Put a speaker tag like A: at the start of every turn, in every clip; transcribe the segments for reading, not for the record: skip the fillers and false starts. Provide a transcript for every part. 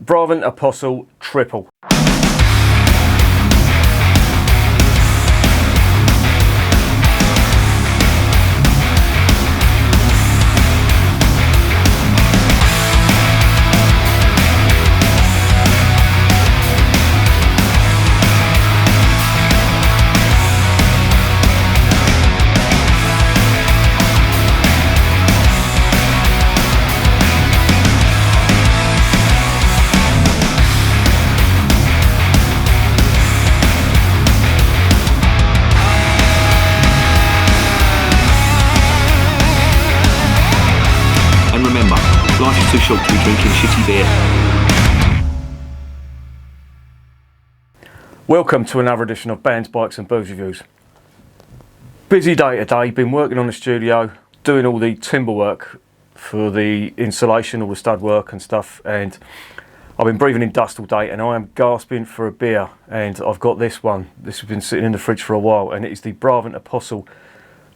A: Braven Apostel Tripel.
B: And remember, life is too short to be drinking shitty beer.
A: Welcome to another edition of Bands, Bikes and Booze Reviews. Busy day today, been working on the studio, doing all the timber work for the insulation, all the stud work and stuff, and I've been breathing in dust all day and I am gasping for a beer, and I've got this one. This has been sitting in the fridge for a while and it is the Braven Apostel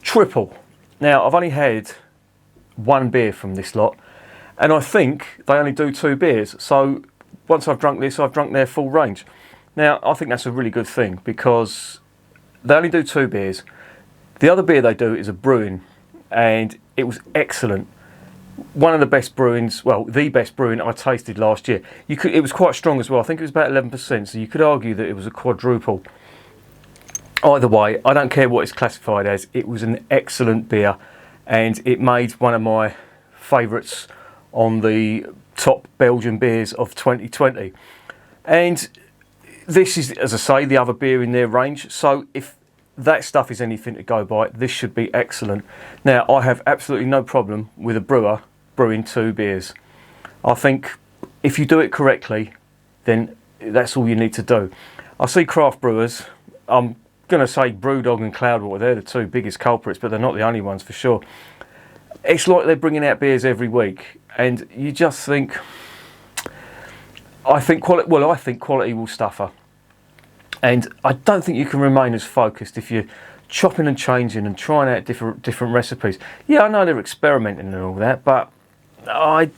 A: Tripel. Now I've only had one beer from this lot and I think they only do 2 beers, so once I've drunk this I've drunk their full range. Now I think that's a really good thing because they only do 2 beers. The other beer they do is a brewing and it was excellent. One of the best brewings, well the best brewing I tasted last year. It was quite strong as well. I think it was about 11%, so you could argue that it was a quadruple. Either way, I don't care what it's classified as, it was an excellent beer and it made one of my favourites on the top Belgian beers of 2020. And this is, as I say, the other beer in their range, so if that stuff is anything to go by, this should be excellent. Now I have absolutely no problem with a brewer brewing 2 beers. I think if you do it correctly, then that's all you need to do. I see craft brewers, I'm going to say Brewdog and Cloudwater, they're the 2 biggest culprits, but they're not the only ones for sure. It's like they're bringing out beers every week and you just think, I think quality will suffer. And I don't think you can remain as focused if you're chopping and changing and trying out different recipes. Yeah, I know they're experimenting and all that, but I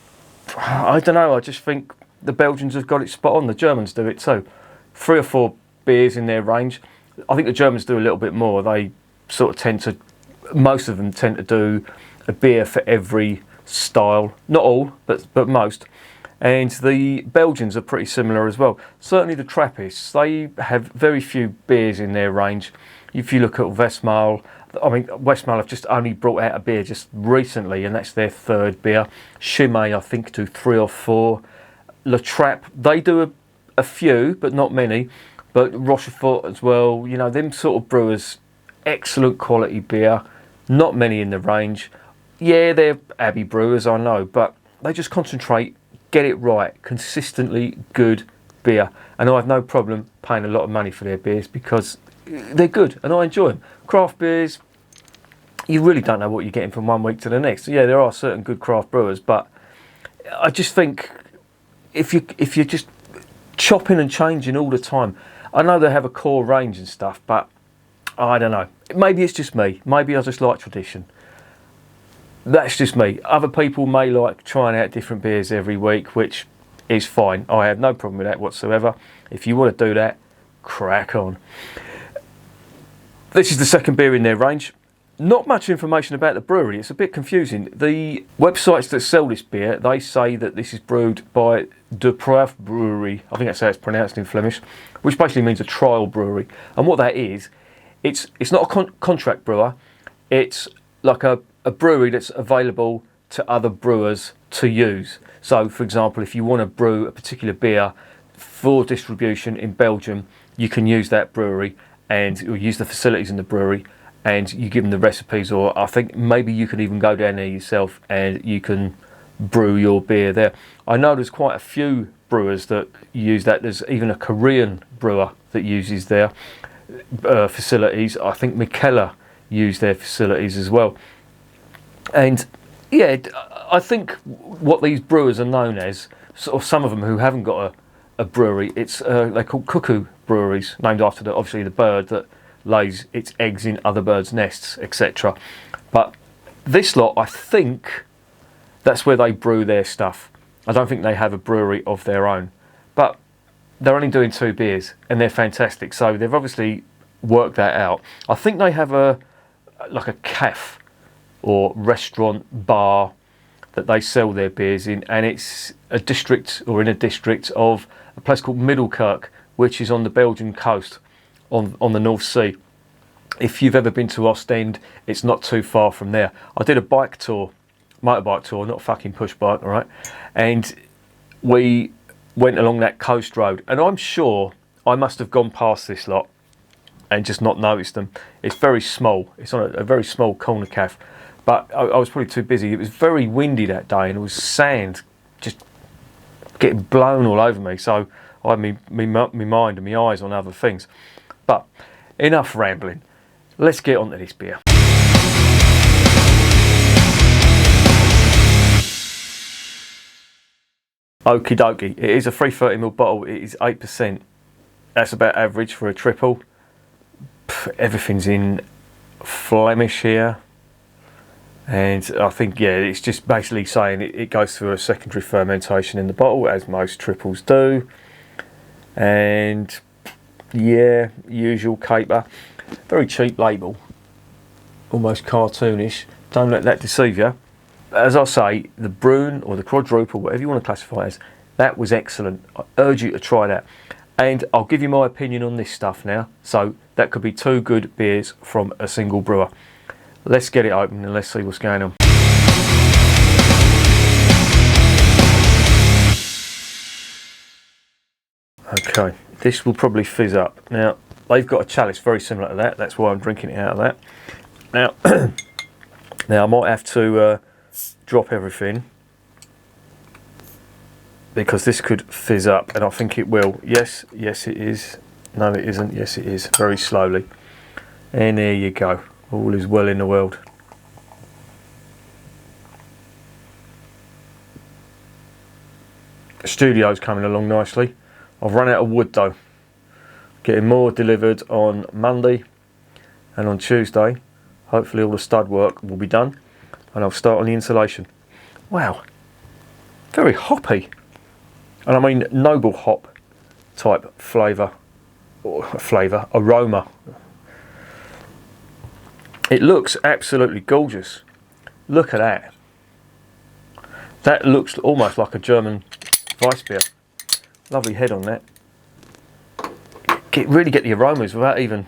A: don't know, I just think the Belgians have got it spot on. The Germans do it too. 3 or 4 beers in their range. I think the Germans do a little bit more. They sort of most of them tend to do a beer for every style. Not all, but most. And the Belgians are pretty similar as well. Certainly the Trappists, they have very few beers in their range. If you look at Westmalle have just only brought out a beer just recently and that's their 3rd beer. Chimay, I think, do 3 or 4. Le Trappe, they do a few, but not many. But Rochefort as well, you know, them sort of brewers, excellent quality beer, not many in the range. Yeah, they're Abbey brewers, I know, but they just concentrate, get it right, consistently good beer. And I have no problem paying a lot of money for their beers because they're good and I enjoy them. Craft beers, you really don't know what you're getting from one week to the next. Yeah, there are certain good craft brewers, but I just think if you're just chopping and changing all the time, I know they have a core range and stuff, but I don't know. Maybe it's just me. Maybe I just like tradition. That's just me. Other people may like trying out different beers every week, which is fine. I have no problem with that whatsoever. If you want to do that, crack on. This is the 2nd beer in their range. Not much information about the brewery. It's a bit confusing. The websites that sell this beer, they say that this is brewed by De Proef Brewery. I think that's how it's pronounced in Flemish, which basically means a trial brewery. And what that is, it's not a contract brewer. It's like a brewery that's available to other brewers to use. So, for example, if you want to brew a particular beer for distribution in Belgium, you can use that brewery and you'll use the facilities in the brewery and you give them the recipes, or I think maybe you can even go down there yourself and you can brew your beer there. I know there's quite a few brewers that use that. There's even a Korean brewer that uses their facilities. I think Mikkeller use their facilities as well. And yeah, I think what these brewers are known as, sort of some of them who haven't got a brewery, they're called cuckoo breweries, named after obviously the bird that lays its eggs in other birds' nests, etc. But this lot, I think that's where they brew their stuff. I don't think they have a brewery of their own. but they're only doing 2 beers and they're fantastic. So they've obviously worked that out. I think they have a cafe or restaurant bar that they sell their beers in, and it's a district of a place called Middelkerk, which is on the Belgian coast on the North Sea. If you've ever been to Ostend, it's not too far from there. I did a motorbike tour, not a fucking push bike, all right? And we went along that coast road, and I'm sure I must have gone past this lot and just not noticed them. It's very small. It's on a very small corner cafe, but I was probably too busy. It was very windy that day, and it was sand just getting blown all over me. So I had my mind and my eyes on other things. But enough rambling. Let's get on to this beer. Okie dokie. It is a 330ml bottle. It is 8%. That's about average for a triple. Everything's in Flemish here. And I think, yeah, it's just basically saying it goes through a secondary fermentation in the bottle, as most triples do. And yeah, usual caper. Very cheap label. Almost cartoonish. Don't let that deceive you. As I say, the Brune or the quadruple, whatever you want to classify it as, that was excellent. I urge you to try that. And I'll give you my opinion on this stuff now. So that could be 2 good beers from a single brewer. Let's get it open and let's see what's going on. Okay, this will probably fizz up. Now, they've got a chalice very similar to that. That's why I'm drinking it out of that. Now, now I might have to drop everything because this could fizz up, and I think it will. Yes, it is. No, it isn't. Yes, it is. Very slowly. And there you go. All is well in the world. The studio's coming along nicely. I've run out of wood though. Getting more delivered on Monday, and on Tuesday hopefully all the stud work will be done and I'll start on the insulation. Wow, very hoppy, and I mean noble hop type aroma. It looks absolutely gorgeous. Look at that. That looks almost like a German Weissbier. Lovely head on that. Really get the aromas without even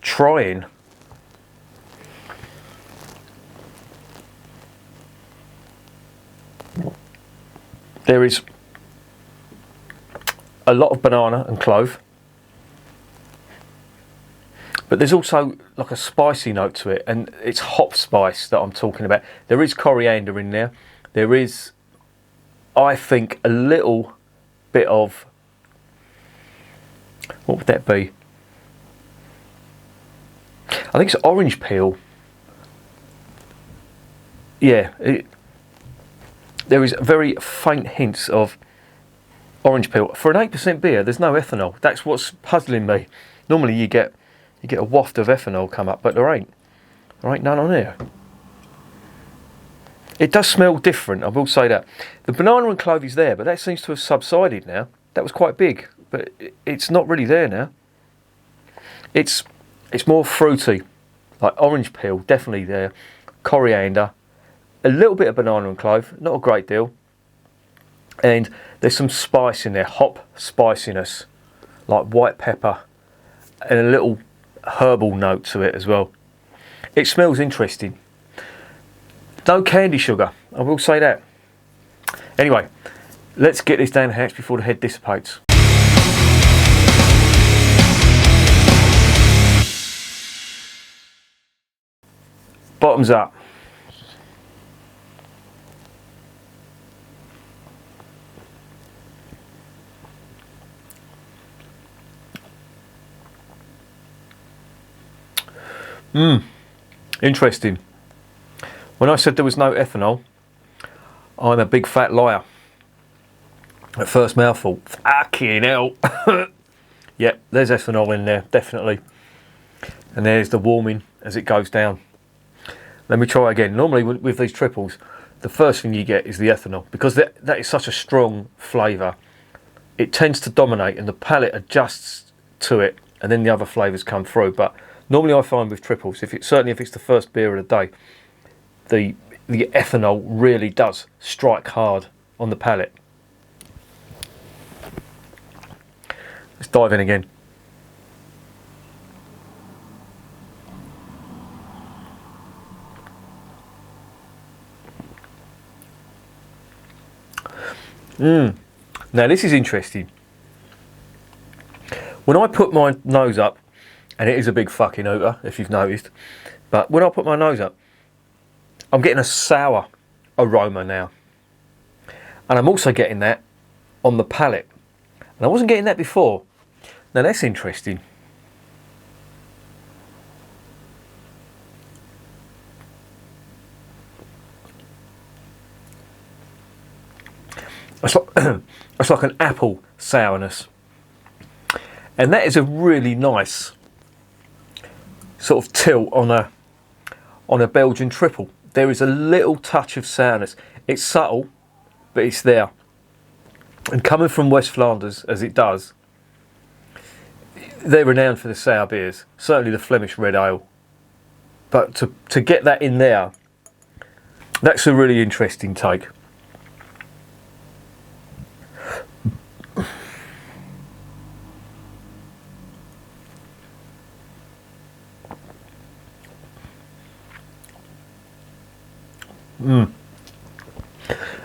A: trying. There is a lot of banana and clove, but there's also like a spicy note to it, and it's hop spice that I'm talking about. There is coriander in there. There is, I think, a little bit of, what would that be? I think it's orange peel. Yeah, there is very faint hints of orange peel. For an 8% beer, there's no ethanol. That's what's puzzling me. Normally you get a waft of ethanol come up, but there ain't none on here. It does smell different, I will say that. The banana and clove is there, but that seems to have subsided now. That was quite big, but it's not really there now. It's more fruity, like orange peel, definitely there. Coriander, a little bit of banana and clove, not a great deal. And there's some spice in there, hop spiciness, like white pepper, and a little herbal note to it as well. It smells interesting. No candy sugar, I will say that. Anyway, let's get this down the hatch before the head dissipates. Bottoms up. Interesting. When I said there was no ethanol, I'm a big fat liar. At first mouthful, fucking hell. Yep, there's ethanol in there, definitely. And there's the warming as it goes down. Let me try again. Normally with these triples, the first thing you get is the ethanol, because that is such a strong flavour it tends to dominate and the palate adjusts to it, and then the other flavours come through. But normally I find with triples, certainly if it's the first beer of the day, the ethanol really does strike hard on the palate. Let's dive in again. Now this is interesting. When I put my nose up, and it is a big fucking hooter if you've noticed, but when I put my nose up, I'm getting a sour aroma now. And I'm also getting that on the palate. And I wasn't getting that before. Now that's interesting. It's like an apple sourness. And that is a really nice sort of tilt on a Belgian triple. There is a little touch of sourness. It's subtle, but it's there. And coming from West Flanders, as it does, they're renowned for the sour beers. Certainly the Flemish red ale. But to get that in there, that's a really interesting take.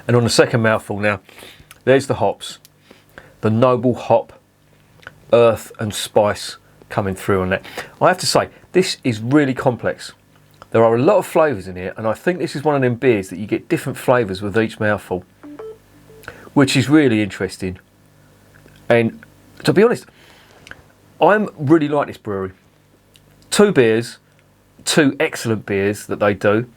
A: And on the second mouthful now, there's the hops, the noble hop, earth and spice coming through on that. I have to say, this is really complex. There are a lot of flavours in here, and I think this is one of them beers that you get different flavours with each mouthful, which is really interesting. And to be honest, I'm really like this brewery. Two excellent beers that they do,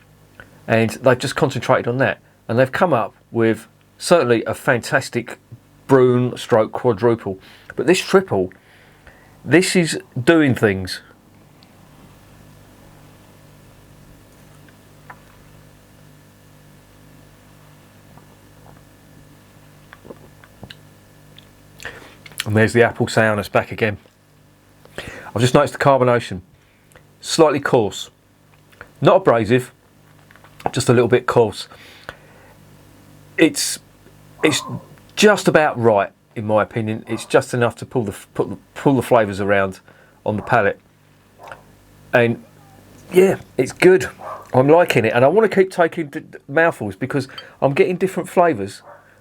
A: and they've just concentrated on that. And they've come up with certainly a fantastic Brune stroke quadruple. But this triple, this is doing things. And there's the apple sourness back again. I've just noticed the carbonation. Slightly coarse. Not abrasive, just a little bit coarse. It's just about right, in my opinion. It's just enough to pull the flavours around on the palate. And yeah, it's good. I'm liking it, and I want to keep taking mouthfuls because I'm getting different flavours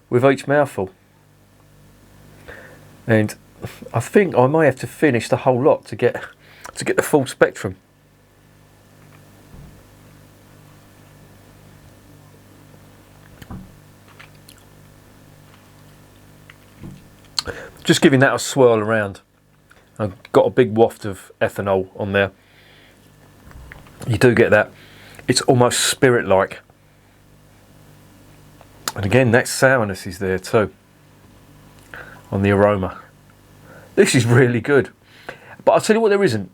A: with each mouthful. And I think I may have to finish the whole lot to get the full spectrum. Just giving that a swirl around. I've got a big waft of ethanol on there. You do get that. It's almost spirit-like. And again, that sourness is there too on the aroma. This is really good. But I'll tell you what there isn't.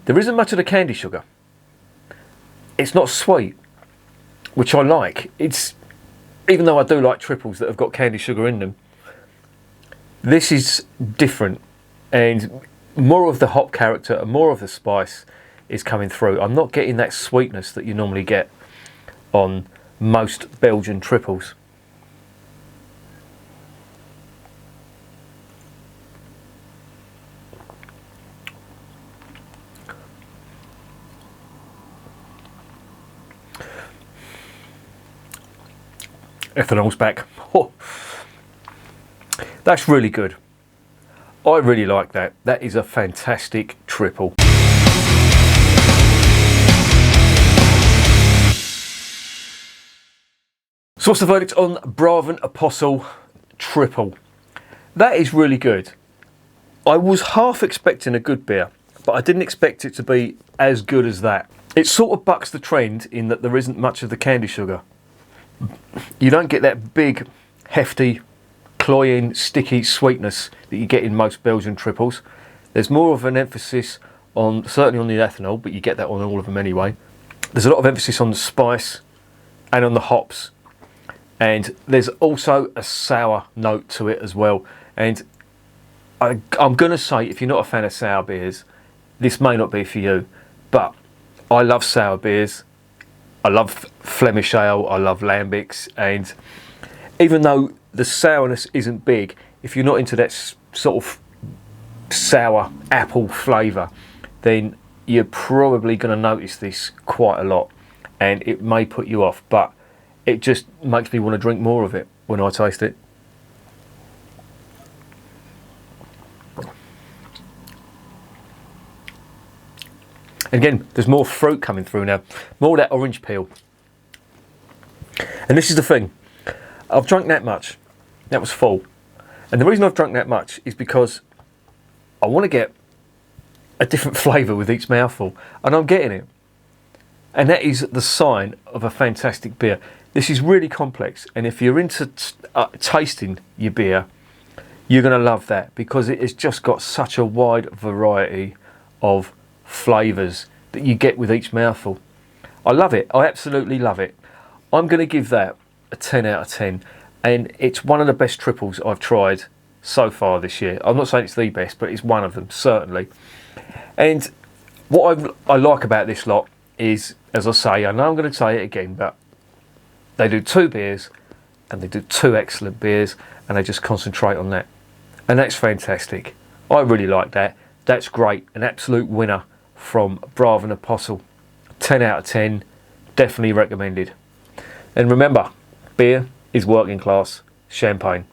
A: There isn't much of the candy sugar. It's not sweet, which I like. Even though I do like triples that have got candy sugar in them, this is different, and more of the hop character and more of the spice is coming through. I'm not getting that sweetness that you normally get on most Belgian triples. Ethanol's back. Oh. That's really good. I really like that. That is a fantastic triple. So what's the verdict on Braven Apostel Tripel? That is really good. I was half expecting a good beer, but I didn't expect it to be as good as that. It sort of bucks the trend in that there isn't much of the candy sugar. You don't get that big, hefty, cloying, sticky sweetness that you get in most Belgian triples. There's more of an emphasis on, certainly on the ethanol, but you get that on all of them anyway. There's a lot of emphasis on the spice and on the hops. And there's also a sour note to it as well. And I'm going to say, if you're not a fan of sour beers, this may not be for you, but I love sour beers. I love Flemish ale, I love lambics, and even though the sourness isn't big, if you're not into that sort of sour apple flavour, then you're probably going to notice this quite a lot, and it may put you off, but it just makes me want to drink more of it when I taste it. And again, there's more fruit coming through now, more of that orange peel. And this is the thing, I've drunk that much, that was full. And the reason I've drunk that much is because I want to get a different flavour with each mouthful, and I'm getting it. And that is the sign of a fantastic beer. This is really complex, and if you're into tasting your beer, you're going to love that, because it has just got such a wide variety of flavours that you get with each mouthful. I love it, I absolutely love it. I'm going to give that a 10 out of 10, and it's one of the best triples I've tried so far this year. I'm not saying it's the best, but it's one of them, certainly. And what I like about this lot is, as I say, I know I'm going to say it again, but they do 2 beers, and they do 2 excellent beers, and they just concentrate on that. And that's fantastic. I really like that. That's great. An absolute winner from Braven Apostel. 10 out of 10. Definitely recommended. And remember, beer is working class champagne.